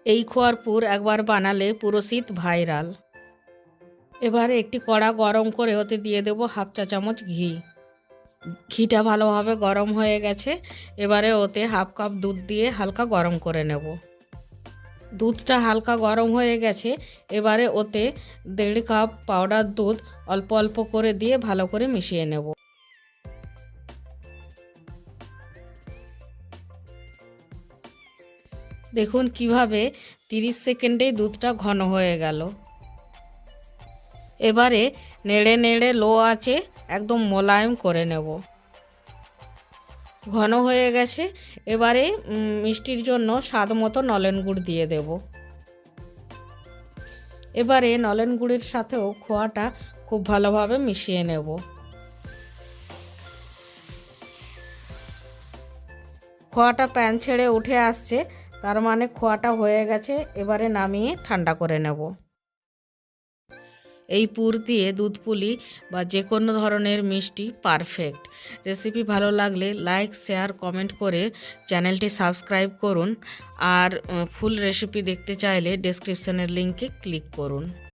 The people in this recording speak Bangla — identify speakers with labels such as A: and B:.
A: এই খোয়ার পুর একবার বানালে পুরো শীত ভাইরাল। এবারে একটি কড়া গরম করে ওতে দিয়ে দেব হাফ চা চামচ ঘি। ঘিটা ভালোভাবে গরম হয়ে গেছে। এবারে ওতে হাফ কাপ দুধ দিয়ে হালকা গরম করে নেব। দুধটা হালকা গরম হয়ে গেছে। এবারে ওতে 1.5 কাপ পাউডার দুধ অল্প অল্প করে দিয়ে ভালো করে মিশিয়ে নেব। দেখুন কিভাবে 30 সেকেন্ডেই দুধটা ঘন হয়ে গেল। এবারে নেড়ে নেড়ে লো আঁচে একদম মোলায়েম করে নেব। ঘন হয়ে গেছে। এবারে মিষ্টির জন্য স্বাদ মতো নলেন গুড় দিয়ে দেব। এবারে নলেন গুড়ের সাথেও খোয়াটা খুব ভালোভাবে মিশিয়ে নেব। খোয়াটা প্যান ছেড়ে উঠে আসছে, তার মানে খোয়াটা হয়ে গেছে। এবারে নামিয়ে ঠান্ডা করে নেব। এই পুর দিয়ে দুধ পুলি বা যে কোনো ধরনের মিষ্টি পারফেক্ট। রেসিপি ভালো লাগলে লাইক, শেয়ার, কমেন্ট করে চ্যানেলটি সাবস্ক্রাইব করুন। আর ফুল রেসিপি দেখতে চাইলে ডেসক্রিপশনের লিঙ্কে ক্লিক করুন।